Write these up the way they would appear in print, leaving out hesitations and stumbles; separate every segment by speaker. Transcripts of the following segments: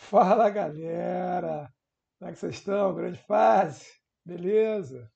Speaker 1: Fala galera, como é que vocês estão? Grande fase, beleza?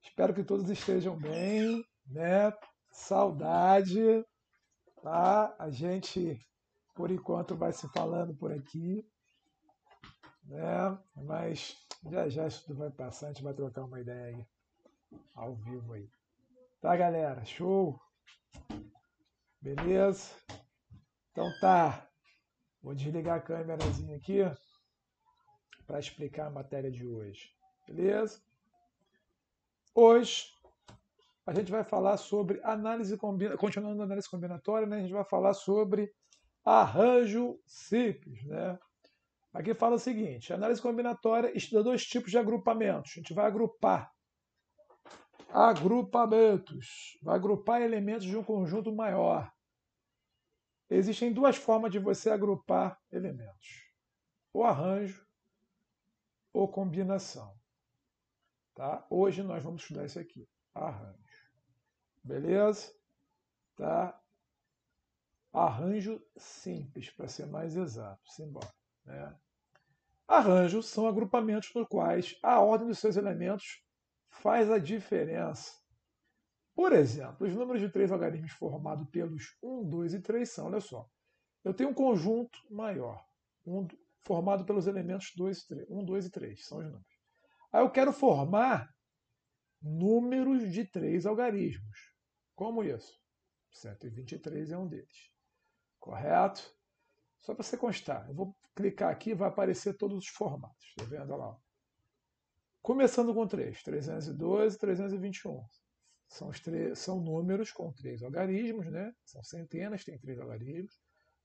Speaker 1: Espero que todos estejam bem, né? Saudade, tá? A gente, por enquanto, vai se falando por aqui, né? Mas já já isso tudo vai passar, a gente vai trocar uma ideia aí, ao vivo aí. Tá, galera? Show? Beleza? Então tá, vou desligar a câmerazinha aqui para explicar a matéria de hoje, beleza? Hoje a gente vai falar sobre análise combinatória, continuando a análise combinatória, né? A gente vai falar sobre arranjo simples, né? Aqui fala o seguinte: a análise combinatória estuda dois tipos de agrupamentos. A gente vai agrupar agrupamentos, vai agrupar elementos de um conjunto maior. Existem duas formas de você agrupar elementos: ou arranjo ou combinação. Tá? Hoje nós vamos estudar isso aqui, arranjo. Beleza? Tá? Arranjo simples, para ser mais exato. Simbora, né? Arranjos são agrupamentos nos quais a ordem dos seus elementos faz a diferença. Por exemplo, os números de três algarismos formados pelos 1, 2 e 3 são, olha só, eu tenho um conjunto maior, formado pelos elementos 2 e 3, 1, 2 e 3, são os números. Aí eu quero formar números de três algarismos. Como isso? 123 é um deles. Correto? Só para você constar, eu vou clicar aqui e vai aparecer todos os formatos. Está vendo? Olha lá. Começando com 3, 312, 321. São números com três algarismos, né? São centenas, tem três algarismos,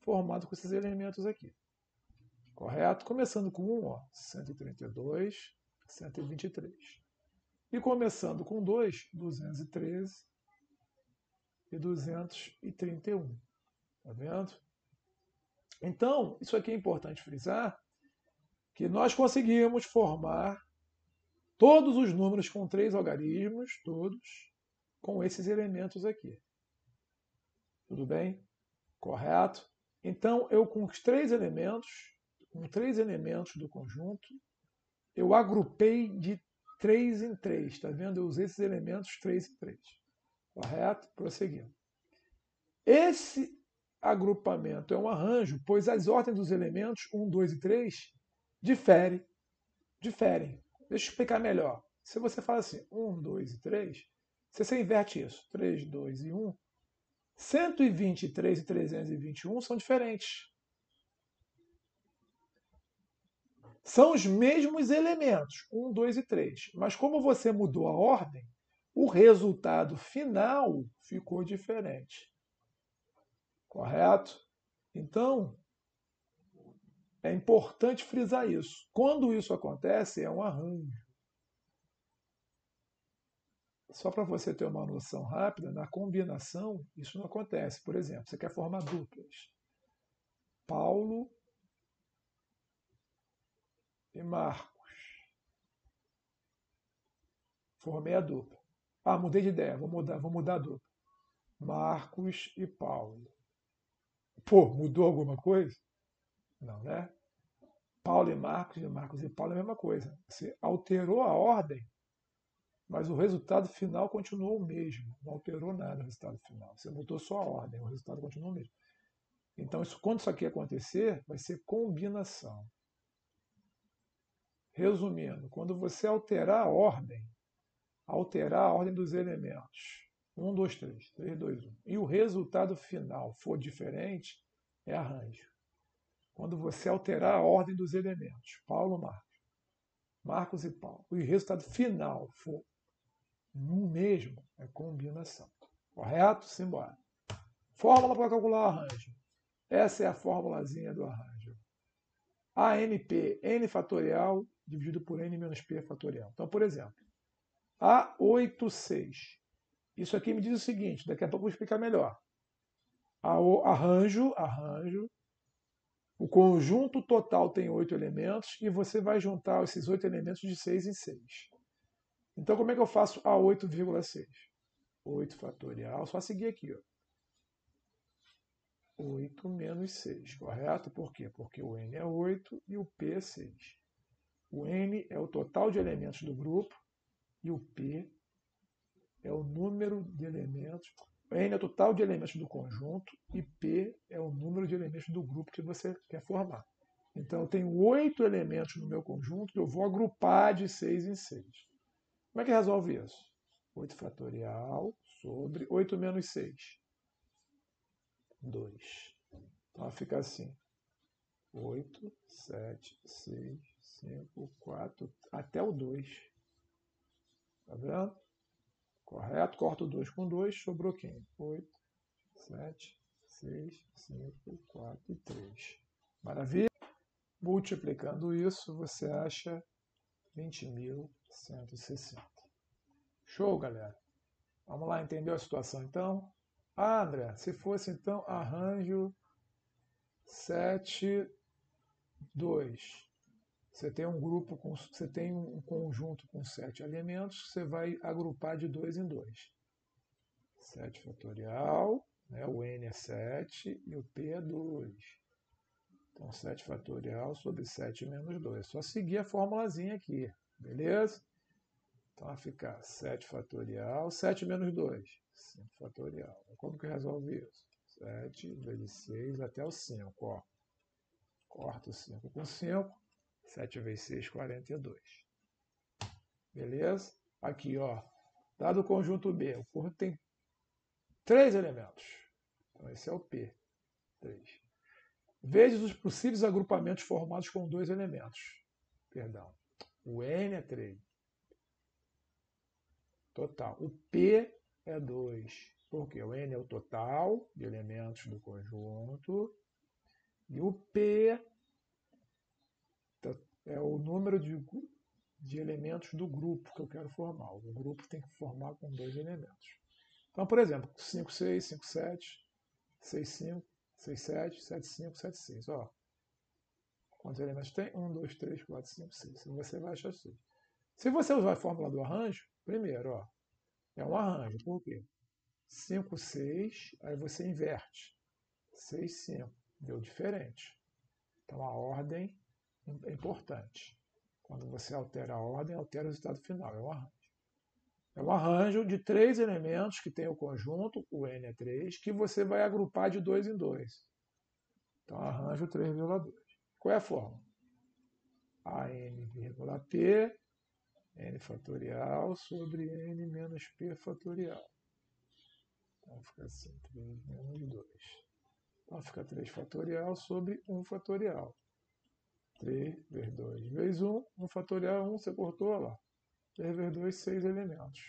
Speaker 1: formados com esses elementos aqui. Correto? Começando com 1, ó, 132, 123. E começando com 2, 213 e 231. Tá vendo? Então, isso aqui é importante frisar, que nós conseguimos formar todos os números com três algarismos, todos, com esses elementos aqui. Tudo bem? Correto? Então, eu com os três elementos do conjunto, eu agrupei de 3 em 3. Está vendo? Eu usei esses elementos 3 em 3. Correto? Prosseguindo. Esse agrupamento é um arranjo, pois as ordens dos elementos 1, 2 e 3 diferem. Deixa eu explicar melhor. Se você fala assim, 1, 2 e 3, se você inverte isso, 3, 2 e 1, 123 e 321 são diferentes. São os mesmos elementos, 1, 2 e 3. Mas como você mudou a ordem, o resultado final ficou diferente. Correto? Então, é importante frisar isso. Quando isso acontece, é um arranjo. Só para você ter uma noção rápida, na combinação, isso não acontece. Por exemplo, você quer formar duplas. Paulo e Marcos. Formei a dupla. Ah, mudei de ideia, vou mudar a dupla. Marcos e Paulo. Pô, mudou alguma coisa? Não, né? Paulo e Marcos e Paulo é a mesma coisa. Você alterou a ordem, mas o resultado final continuou o mesmo. Não alterou nada o resultado final. Você mudou só a ordem, o resultado continuou o mesmo. Então, quando isso aqui acontecer, vai ser combinação. Resumindo, quando você alterar a ordem dos elementos, 1, 2, 3, 3, 2, 1, e o resultado final for diferente, é arranjo. Quando você alterar a ordem dos elementos, Paulo, Marcos, Marcos e Paulo, e o resultado final for o mesmo, é combinação. Correto? Simbora. Fórmula para calcular o arranjo. Essa é a formulazinha do arranjo. ANP, n fatorial dividido por n menos p fatorial. Então, por exemplo, A86. Isso aqui me diz o seguinte, daqui a pouco eu vou explicar melhor. Arranjo, o conjunto total tem 8 elementos e você vai juntar esses 8 elementos de 6 em 6. Então, como é que eu faço A8,6? 8 fatorial, só seguir aqui. Ó. 8 menos 6, correto? Por quê? Porque o N é 8 e o P é 6. O N é o total de elementos do grupo e o P é o número de elementos. N é o total de elementos do conjunto e P é o número de elementos do grupo que você quer formar. Então, eu tenho 8 elementos no meu conjunto que eu vou agrupar de 6 em 6. Como é que resolve isso? 8 fatorial sobre 8 menos 6. 2. Então, fica assim. 8, 7, 6, 5, 4, até o 2. Tá vendo? Correto? Corto o 2 com 2, sobrou quem? 8, 7, 6, 5, 4 e 3. Maravilha? Multiplicando isso, você acha 20.160. Show, galera? Vamos lá, entendeu a situação então? Ah, André, se fosse então arranjo 7, 2. Você tem um grupo com, você tem um conjunto com 7 elementos, você vai agrupar de 2 em 2. 7 fatorial, né? O N é 7 e o P é 2. Então, 7 fatorial sobre 7 menos 2. É só seguir a formulazinha aqui, beleza? Então, vai ficar 7 fatorial, 7 menos 2, 5 fatorial. Como que resolve isso? 7 vezes 6 até o 5, ó. Corta o 5 com 5. 7 vezes 6, 42. Beleza? Aqui, ó. Dado o conjunto B, o conjunto tem 3 elementos. Então, esse é o P. 3. Veja os possíveis agrupamentos formados com 2 elementos. Perdão. O N é 3. Total. O P é 2. Por quê? O N é o total de elementos do conjunto. E o P é o número de elementos do grupo que eu quero formar. O grupo tem que formar com 2 elementos. Então, por exemplo, 5, 6, 5, 7, 6, 5, 6, 7, 7, 5, 7, 6. Ó. Quantos elementos tem? 1, 2, 3, 4, 5, 6. Você vai achar 6. Se você usar a fórmula do arranjo, primeiro, ó, é um arranjo. Por quê? 5, 6, aí você inverte. 6, 5. Deu diferente. Então, a ordem é importante. Quando você altera a ordem, altera o resultado final. É um arranjo. É um arranjo de 3 elementos que tem o conjunto, o N é 3, que você vai agrupar de 2 em 2. Então, arranjo 3,2. Qual é a fórmula? AN,P, N fatorial sobre N menos P fatorial. Então, fica assim, 3 menos 2. Então, fica 3 fatorial sobre 1 fatorial. 3 vezes 2 vezes 1. 1 fatorial é 1, você cortou, olha lá. 3 vezes 2, 6 elementos.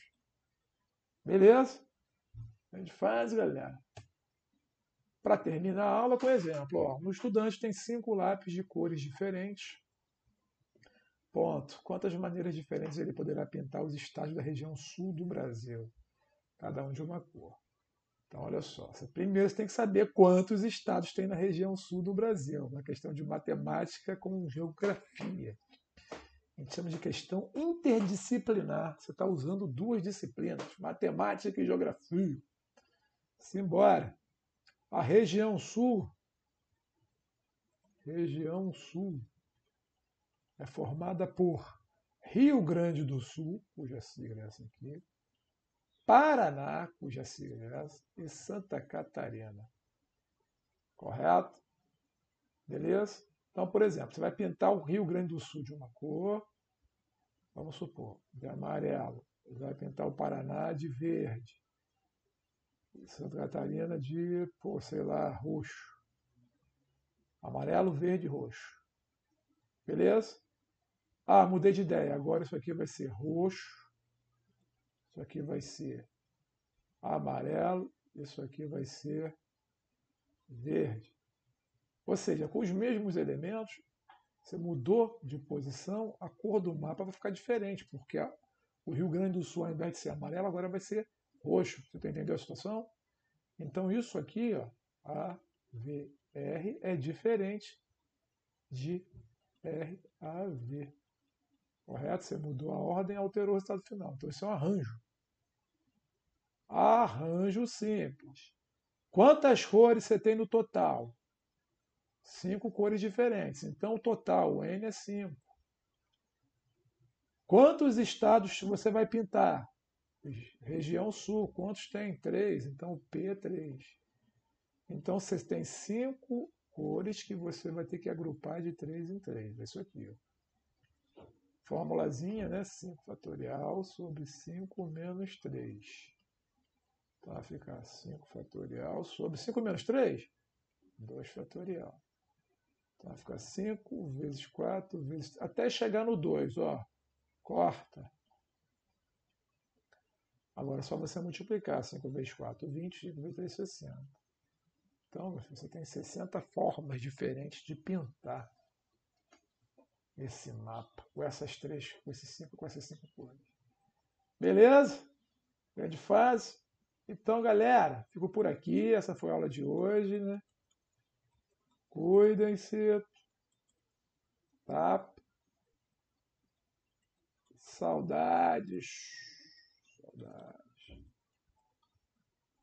Speaker 1: Beleza? A gente faz, galera. Para terminar a aula, por exemplo, ó, um estudante tem 5 lápis de cores diferentes. Ponto. Quantas maneiras diferentes ele poderá pintar os estados da região sul do Brasil? Cada um de uma cor. Então, olha só. Primeiro, você tem que saber quantos estados tem na região sul do Brasil. Uma questão de matemática com geografia. A gente chama de questão interdisciplinar. Você está usando 2 disciplinas, matemática e geografia. Simbora. A região sul é formada por Rio Grande do Sul, cuja sigla é essa aqui, Paraná, cuja sigla é essa, e Santa Catarina. Correto? Beleza? Então, por exemplo, você vai pintar o Rio Grande do Sul de uma cor, vamos supor, de amarelo. Você vai pintar o Paraná de verde. E Santa Catarina de, sei lá, roxo. Amarelo, verde e roxo. Beleza? Ah, mudei de ideia. Agora isso aqui vai ser roxo. Isso aqui vai ser amarelo. Isso aqui vai ser verde. Ou seja, com os mesmos elementos, você mudou de posição, a cor do mapa vai ficar diferente, porque o Rio Grande do Sul, ao invés de ser amarelo, agora vai ser roxo. Você entendeu a situação? Então, isso aqui, ó, AVR, é diferente de RAV. Correto? Você mudou a ordem e alterou o resultado final. Então, isso é um arranjo. Arranjo simples. Quantas cores você tem no total? 5 cores diferentes. Então, o total, o N é 5. Quantos estados você vai pintar? Região Sul. Quantos tem? 3. Então, o P é 3. Então, você tem 5 cores que você vai ter que agrupar de 3 em 3. É isso aqui. Ó. Formulazinha, né? 5 fatorial sobre 5 menos 3. Então, vai ficar 5 fatorial sobre 5 menos 3? 2 fatorial. Então, vai ficar 5 vezes 4 vezes... Até chegar no 2, ó. Corta. Agora é só você multiplicar. 5 vezes 4, 20. 5 vezes 3, 60. Então, você tem 60 formas diferentes de pintar esse mapa com essas três, com essas cinco cores. Beleza? Grande fase. Então, galera, fico por aqui. Essa foi a aula de hoje, né? Cuidem-se. Tá? Saudades. Saudades.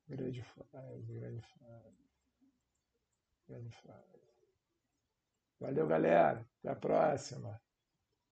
Speaker 1: Grande fase, grande fase. Grande fase. Valeu, galera. Até a próxima.